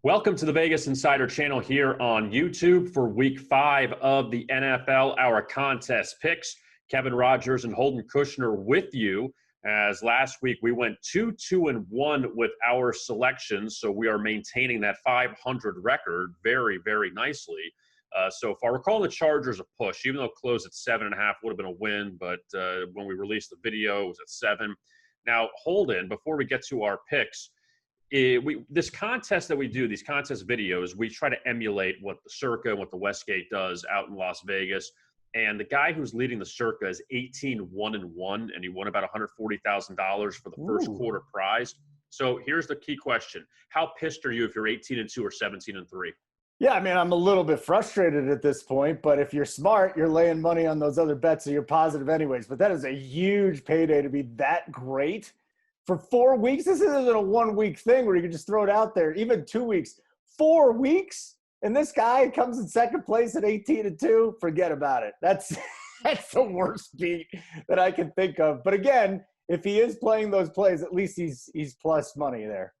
Welcome to the Vegas Insider channel here on YouTube for week 5 of the NFL, our contest picks. Kevin Rogers and Holden Kushner with you, as last week we went 2-2-1 with our selections, so we are maintaining that 500 record very, very nicely. So far, we're calling the Chargers a push, even though it closed at 7.5, would have been a win, but when we released the video, it was at 7. Now, Holden, before we get to our picks, this contest that we do, these contest videos, we try to emulate what the Circa and what the Westgate does out in Las Vegas. And the guy who's leading the Circa is 18-1-1, and he won about $140,000 for the first quarter prize. So here's the key question. How pissed are you if you're 18-2 or 17-3? Yeah, I mean, I'm a little bit frustrated at this point, but if you're smart, you're laying money on those other bets, so you're positive anyways. But that is a huge payday to be that great. For 4 weeks, this isn't a 1 week thing where you can just throw it out there. Even 2 weeks, 4 weeks, and this guy comes in second place at 18-2. Forget about it. That's the worst beat that I can think of. But again, if he is playing those plays, at least he's plus money there.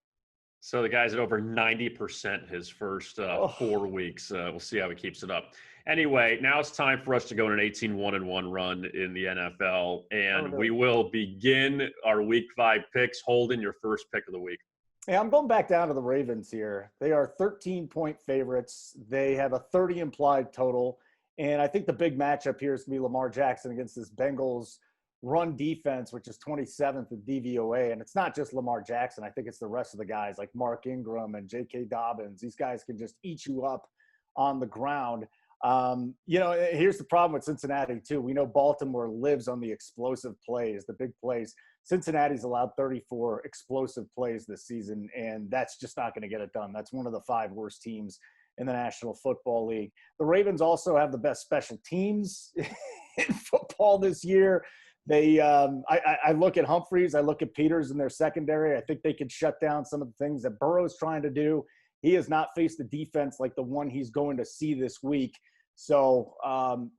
So the guy's at over 90% his first 4 weeks. We'll see how he keeps it up. Anyway, now it's time for us to go on an 18-1-1 run in the NFL, and we will begin our Week 5 picks. Holden, your first pick of the week. Yeah, I'm going back down to the Ravens here. They are 13-point favorites. They have a 30 implied total, and I think the big matchup here is going to be Lamar Jackson against this Bengals run defense, which is 27th in DVOA. And it's not just Lamar Jackson. I think it's the rest of the guys like Mark Ingram and J.K. Dobbins. These guys can just eat you up on the ground. Here's the problem with Cincinnati, too. We know Baltimore lives on the explosive plays, the big plays. Cincinnati's allowed 34 explosive plays this season, and that's just not going to get it done. That's one of the 5 worst teams in the National Football League. The Ravens also have the best special teams in football this year. I look at Humphreys, I look at Peters in their secondary. I think they could shut down some of the things that Burrow's trying to do. He has not faced a defense like the one he's going to see this week. So,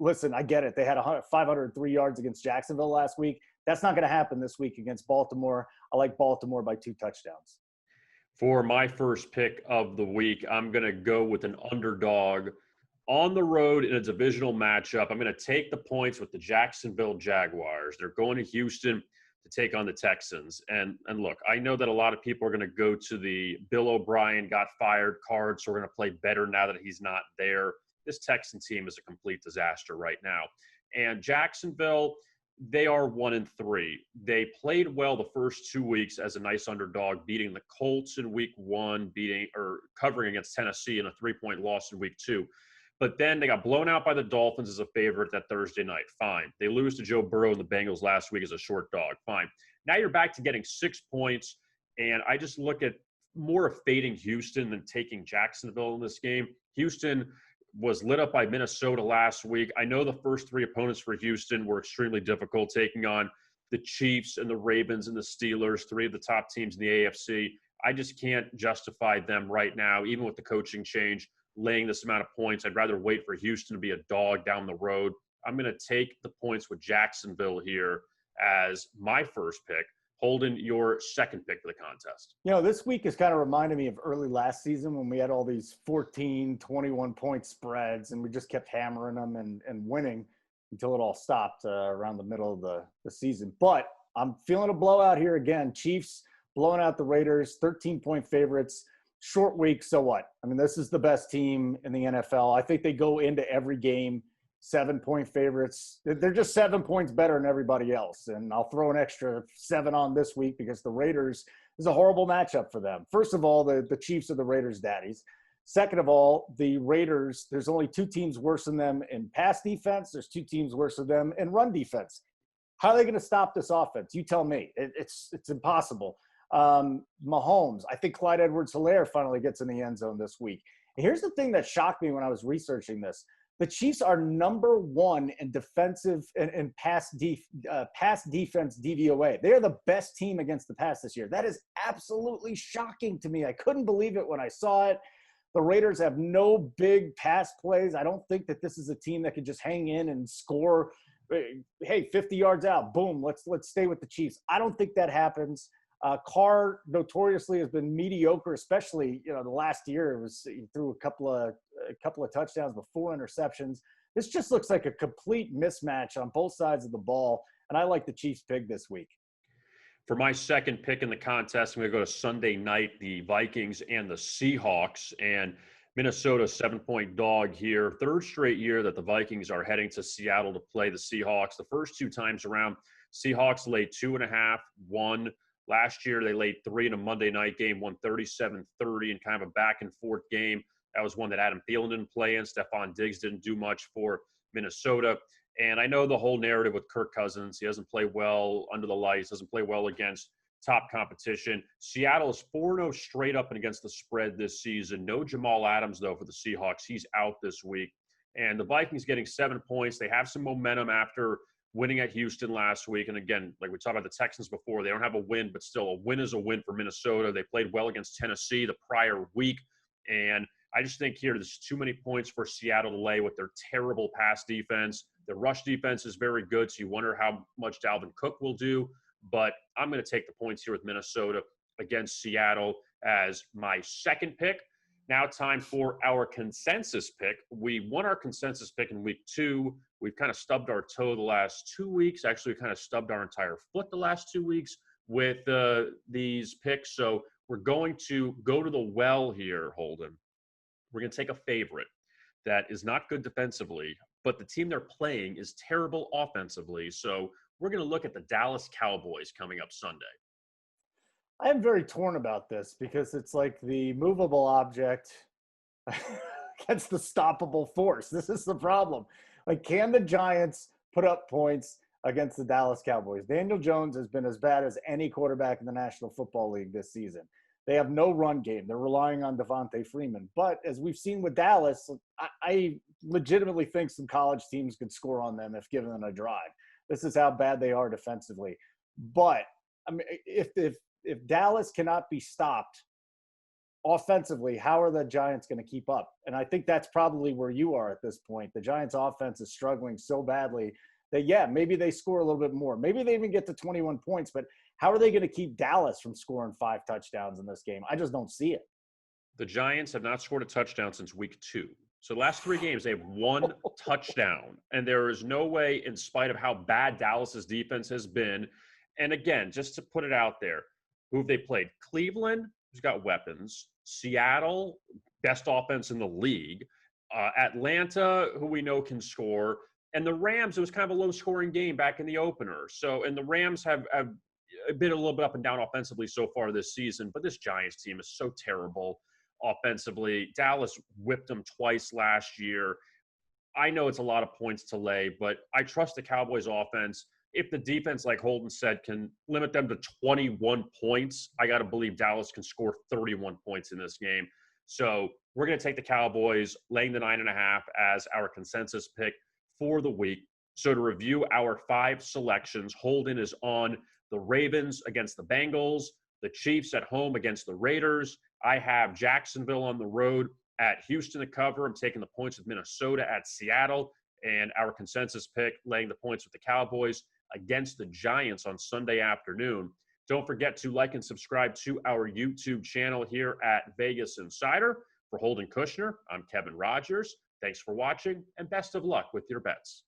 listen, I get it. They had 503 yards against Jacksonville last week. That's not going to happen this week against Baltimore. I like Baltimore by 2 touchdowns. For my first pick of the week, I'm going to go with an underdog on the road in a divisional matchup. I'm going to take the points with the Jacksonville Jaguars. They're going to Houston to take on the Texans. And look, I know that a lot of people are going to go to the Bill O'Brien got fired card, so we're going to play better now that he's not there. This Texan team is a complete disaster right now. And Jacksonville, they are 1-3. They played well the first 2 weeks as a nice underdog, beating the Colts in week 1, covering against Tennessee in a 3-point loss in week 2. But then they got blown out by the Dolphins as a favorite that Thursday night. Fine. They lose to Joe Burrow and the Bengals last week as a short dog. Fine. Now you're back to getting 6 points, and I just look at more of fading Houston than taking Jacksonville in this game. Houston was lit up by Minnesota last week. I know the first 3 opponents for Houston were extremely difficult, taking on the Chiefs and the Ravens and the Steelers, 3 of the top teams in the AFC. I just can't justify them right now, even with the coaching change, laying this amount of points. I'd rather wait for Houston to be a dog down the road. I'm going to take the points with Jacksonville here as my first pick. Holden, your second pick of the contest. You know, this week is kind of reminding me of early last season when we had all these 14, 21-point spreads, and we just kept hammering them and winning until it all stopped around the middle of the season. But I'm feeling a blowout here again. Chiefs blowing out the Raiders, 13-point favorites. Short week, so what? I mean, this is the best team in the NFL. I think they go into every game 7-point favorites. They're just 7 points better than everybody else. And I'll throw an extra 7 on this week because the Raiders is a horrible matchup for them. First of all, the Chiefs are the Raiders' daddies. Second of all, the Raiders, there's only 2 teams worse than them in pass defense. There's 2 teams worse than them in run defense. How are they going to stop this offense? You tell me. It's impossible. Mahomes, I think Clyde Edwards-Helaire finally gets in the end zone this week. And here's the thing that shocked me when I was researching this. The Chiefs are number 1 in defensive and pass defense DVOA. They are the best team against the pass this year. That is absolutely shocking to me. I couldn't believe it when I saw it. The Raiders have no big pass plays. I don't think that this is a team that can just hang in and score. Hey, 50 yards out, boom, let's stay with the Chiefs. I don't think that happens. Carr notoriously has been mediocre, especially, the last year. He threw a couple of touchdowns, but 4 interceptions. This just looks like a complete mismatch on both sides of the ball, and I like the Chiefs pick this week. For my second pick in the contest, I'm going to go to Sunday night, the Vikings and the Seahawks, and Minnesota 7-point dog here. Third straight year that the Vikings are heading to Seattle to play the Seahawks. The first 2 times around, Seahawks laid 2.5, won. Last year, they laid 3 in a Monday night game, won 37-30 in kind of a back-and-forth game. That was one that Adam Thielen didn't play in. Stephon Diggs didn't do much for Minnesota. And I know the whole narrative with Kirk Cousins. He doesn't play well under the lights, doesn't play well against top competition. Seattle is 4-0 straight up and against the spread this season. No Jamal Adams, though, for the Seahawks. He's out this week. And the Vikings getting 7 points. They have some momentum after winning at Houston last week. And again, like we talked about the Texans before, they don't have a win, but still a win is a win for Minnesota. They played well against Tennessee the prior week. And I just think here there's too many points for Seattle to lay with their terrible pass defense. The rush defense is very good, so you wonder how much Dalvin Cook will do. But I'm going to take the points here with Minnesota against Seattle as my second pick. Now time for our consensus pick. We won our consensus pick in week 2. We've kind of stubbed our toe the last 2 weeks. Actually, we kind of stubbed our entire foot the last 2 weeks with these picks. So we're going to go to the well here, Holden. We're going to take a favorite that is not good defensively, but the team they're playing is terrible offensively. So we're going to look at the Dallas Cowboys coming up Sunday. I am very torn about this because it's like the movable object against the stoppable force. This is the problem. Like, can the Giants put up points against the Dallas Cowboys? Daniel Jones has been as bad as any quarterback in the National Football League this season. They have no run game. They're relying on Devontae Freeman. But as we've seen with Dallas, I legitimately think some college teams could score on them if given a drive. This is how bad they are defensively. But I mean, if Dallas cannot be stopped offensively, how are the Giants going to keep up? And I think that's probably where you are at this point. The Giants' offense is struggling so badly that, yeah, maybe they score a little bit more. Maybe they even get to 21 points, but how are they going to keep Dallas from scoring 5 touchdowns in this game? I just don't see it. The Giants have not scored a touchdown since week 2. So the last 3 games, they have 1 touchdown. And there is no way, in spite of how bad Dallas's defense has been. And again, just to put it out there, who have they played? Cleveland, who's got weapons. Seattle, best offense in the league. Atlanta, who we know can score. And the Rams, it was kind of a low-scoring game back in the opener. So, and the Rams have been a little bit up and down offensively so far this season. But this Giants team is so terrible offensively. Dallas whipped them twice last year. I know it's a lot of points to lay, but I trust the Cowboys offense. If the defense, like Holden said, can limit them to 21 points, I got to believe Dallas can score 31 points in this game. So we're going to take the Cowboys, laying the 9.5 as our consensus pick for the week. So to review our 5 selections, Holden is on the Ravens against the Bengals, the Chiefs at home against the Raiders. I have Jacksonville on the road at Houston to cover. I'm taking the points with Minnesota at Seattle. And our consensus pick, laying the points with the Cowboys against the Giants on Sunday afternoon. Don't forget to like and subscribe to our YouTube channel here at Vegas Insider. For Holden Kushner, I'm Kevin Rogers. Thanks for watching, and best of luck with your bets.